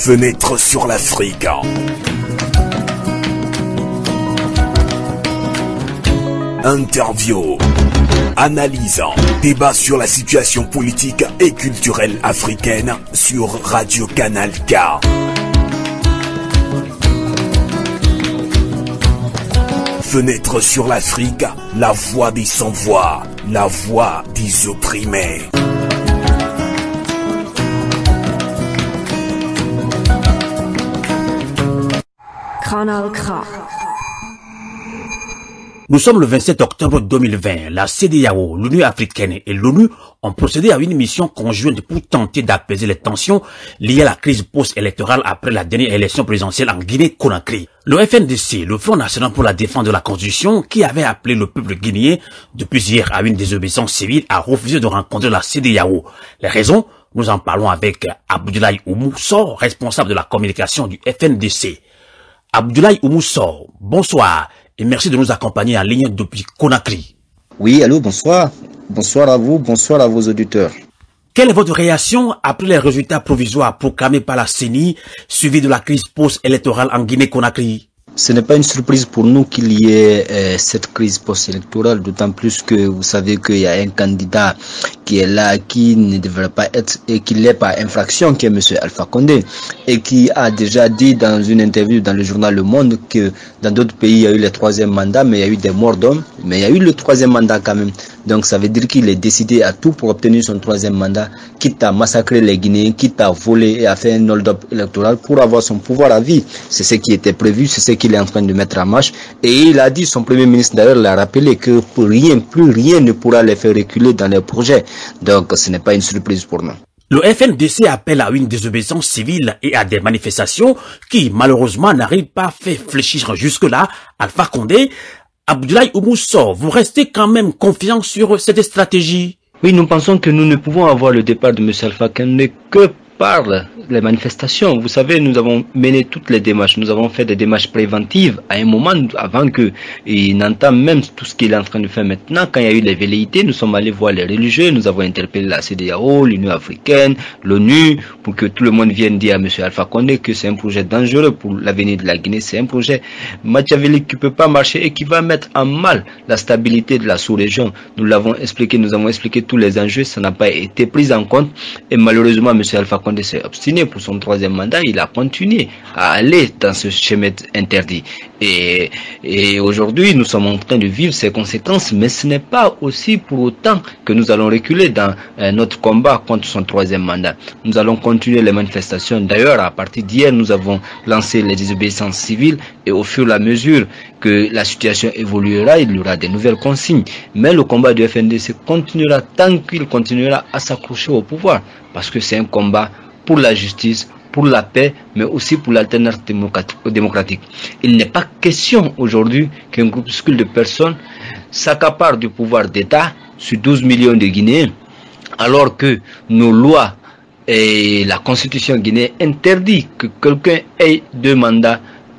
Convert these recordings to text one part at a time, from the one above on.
Fenêtre sur l'Afrique. Interview, analyse, débat sur la situation politique et culturelle africaine sur Radio Canal K. Fenêtre sur l'Afrique, la voix des sans-voix, la voix des opprimés. Canal K. Nous sommes le 27 octobre 2020. La CEDEAO, l'Union africaine et l'ONU ont procédé à une mission conjointe pour tenter d'apaiser les tensions liées à la crise post-électorale après la dernière élection présidentielle en Guinée-Conakry. Le FNDC, le Front National pour la Défense de la Constitution, qui avait appelé le peuple guinéen depuis hier à une désobéissance civile, a refusé de rencontrer la CEDEAO. Les raisons, nous en parlons avec Abdoulaye Oumou Sow, responsable de la communication du FNDC. Abdoulaye Oumou Sow, bonsoir. Et merci de nous accompagner en ligne depuis Conakry. Oui, allô, bonsoir. Bonsoir à vous, bonsoir à vos auditeurs. Quelle est votre réaction après les résultats provisoires proclamés par la CENI, suivis de la crise post-électorale en Guinée-Conakry? Ce n'est pas une surprise pour nous qu'il y ait cette crise post-électorale, d'autant plus que vous savez qu'il y a un candidat qui est là, qui ne devrait pas être et qui l'est par infraction, qui est M. Alpha Condé, et qui a déjà dit dans une interview dans le journal Le Monde que dans d'autres pays, il y a eu le troisième mandat, mais il y a eu des morts d'hommes, mais il y a eu le troisième mandat quand même. Donc ça veut dire qu'il est décidé à tout pour obtenir son troisième mandat, quitte à massacrer les Guinéens, quitte à voler et à faire un hold-up électoral pour avoir son pouvoir à vie. C'est ce qui était prévu, c'est ce qu'il est en train de mettre en marche. Et il a dit, son premier ministre d'ailleurs l'a rappelé, que pour rien, plus rien ne pourra les faire reculer dans leurs projets. Donc ce n'est pas une surprise pour nous. Le FNDC appelle à une désobéissance civile et à des manifestations qui, malheureusement, n'arrivent pas à faire fléchir jusque-là Alpha Condé. Abdoulaye Oumou Sow, vous restez quand même confiant sur cette stratégie? Oui, nous pensons que nous ne pouvons avoir le départ de M. Alpha Condé que par les manifestations. Vous savez, nous avons mené toutes les démarches. Nous avons fait des démarches préventives à un moment avant qu'il n'entame même tout ce qu'il est en train de faire maintenant. Quand il y a eu les velléités, nous sommes allés voir les religieux, nous avons interpellé la CEDEAO, l'Union africaine, l'ONU, pour que tout le monde vienne dire à M. Alpha Condé que c'est un projet dangereux pour l'avenir de la Guinée. C'est un projet machiavélique qui ne peut pas marcher et qui va mettre en mal la stabilité de la sous-région. Nous l'avons expliqué, nous avons expliqué tous les enjeux, ça n'a pas été pris en compte et malheureusement M. Alpha Condé s'est obstiné pour son troisième mandat, il a continué à aller dans ce chemin interdit. Et aujourd'hui, nous sommes en train de vivre ces conséquences, mais ce n'est pas aussi pour autant que nous allons reculer dans notre combat contre son troisième mandat. Nous allons continuer les manifestations. D'ailleurs, à partir d'hier, nous avons lancé les désobéissances civiles et au fur et à mesure que la situation évoluera, il y aura des nouvelles consignes. Mais le combat du FNDC continuera tant qu'il continuera à s'accrocher au pouvoir, parce que c'est un combat pour la justice, pour la paix, mais aussi pour l'alternance démocratique. Il n'est pas question aujourd'hui qu'un groupuscule de personnes s'accapare du pouvoir d'État sur 12 millions de Guinéens, alors que nos lois et la constitution guinéenne interdit que quelqu'un ait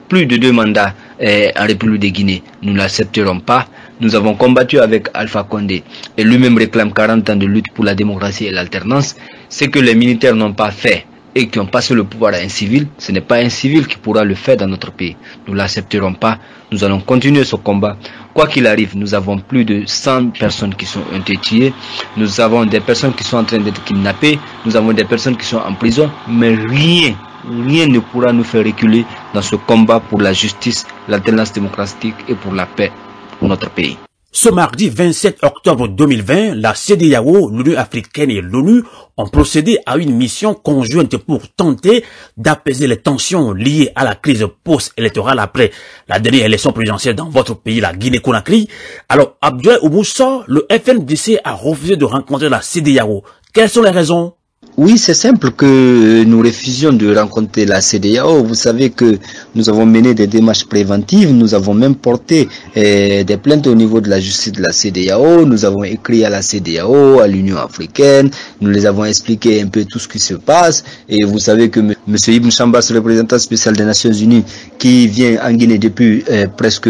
plus de deux mandats en République de Guinée. Nous ne l'accepterons pas. Nous avons combattu avec Alpha Condé et lui-même réclame 40 ans de lutte pour la démocratie et l'alternance. Ce que les militaires n'ont pas fait et qui ont passé le pouvoir à un civil, ce n'est pas un civil qui pourra le faire dans notre pays. Nous ne l'accepterons pas. Nous allons continuer ce combat. Quoi qu'il arrive, nous avons plus de 100 personnes qui sont tuées. Nous avons des personnes qui sont en train d'être kidnappées. Nous avons des personnes qui sont en prison. Mais rien ne pourra nous faire reculer dans ce combat pour la justice, l'alternance démocratique et pour la paix pour notre pays. Ce mardi 27 octobre 2020, la CEDEAO, l'Union africaine et l'ONU ont procédé à une mission conjointe pour tenter d'apaiser les tensions liées à la crise post-électorale après la dernière élection présidentielle dans votre pays, la Guinée-Conakry. Alors, Abdoulaye Oumou Sow, le FNDC a refusé de rencontrer la CEDEAO. Quelles sont les raisons? Oui, c'est simple que nous refusions de rencontrer la CEDEAO. Vous savez que nous avons mené des démarches préventives, nous avons même porté des plaintes au niveau de la justice de la CEDEAO, nous avons écrit à la CEDEAO, à l'Union africaine, nous les avons expliqué un peu tout ce qui se passe. Et vous savez que M. Ibn Chambas, représentant spécial des Nations Unies, qui vient en Guinée depuis presque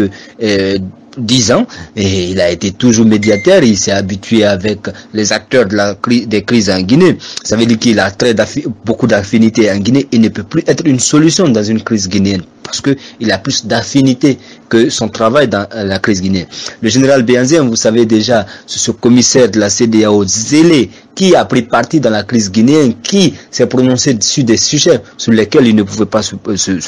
10 ans et il a été toujours médiateur, il s'est habitué avec les acteurs des crises en Guinée. Ça veut dire qu'il a beaucoup d'affinités en Guinée. Il ne peut plus être une solution dans une crise guinéenne parce que il a plus d'affinités que son travail dans la crise guinéenne. Le général Béhanzin, vous savez déjà, c'est ce commissaire de la CEDEAO zélé qui a pris parti dans la crise guinéenne, qui s'est prononcé sur des sujets sur lesquels il ne pouvait pas se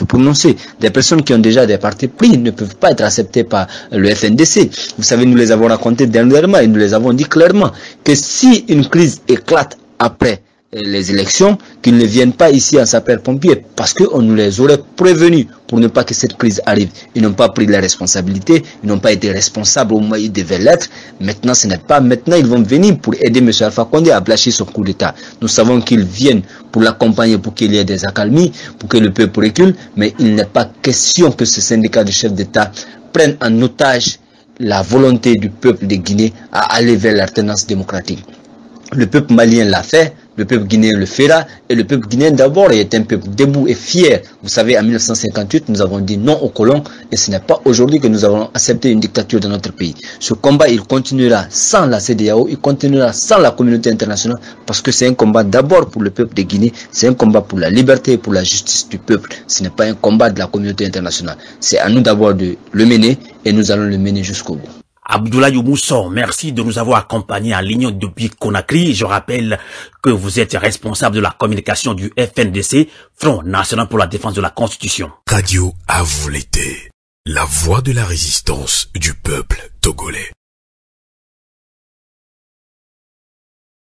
prononcer. Des personnes qui ont déjà des partis pris ne peuvent pas être acceptées par le FNDC. Vous savez, nous les avons racontés dernièrement et nous les avons dit clairement que si une crise éclate après les élections, qu'ils ne viennent pas ici en sapeur-pompier parce qu'on nous les aurait prévenus pour ne pas que cette crise arrive. Ils n'ont pas pris la responsabilité, ils n'ont pas été responsables au moment où ils devaient l'être. Maintenant, ce n'est pas maintenant, ils vont venir pour aider M. Alpha Condé à blanchir son coup d'État. Nous savons qu'ils viennent pour l'accompagner, pour qu'il y ait des accalmies, pour que le peuple recule, mais il n'est pas question que ce syndicat de chefs d'État prenne en otage la volonté du peuple de Guinée à aller vers l'alternance démocratique. Le peuple malien l'a fait, le peuple guinéen le fera, et le peuple guinéen d'abord est un peuple debout et fier. Vous savez, en 1958, nous avons dit non aux colons, et ce n'est pas aujourd'hui que nous avons accepté une dictature dans notre pays. Ce combat, il continuera sans la CEDEAO, il continuera sans la communauté internationale, parce que c'est un combat d'abord pour le peuple de Guinée, c'est un combat pour la liberté et pour la justice du peuple. Ce n'est pas un combat de la communauté internationale. C'est à nous d'abord de le mener, et nous allons le mener jusqu'au bout. Abdoulaye Mousson, merci de nous avoir accompagnés en ligne depuis Conakry. Je rappelle que vous êtes responsable de la communication du FNDC, Front National pour la Défense de la Constitution. Radio à vous l'été, la voix de la résistance du peuple togolais.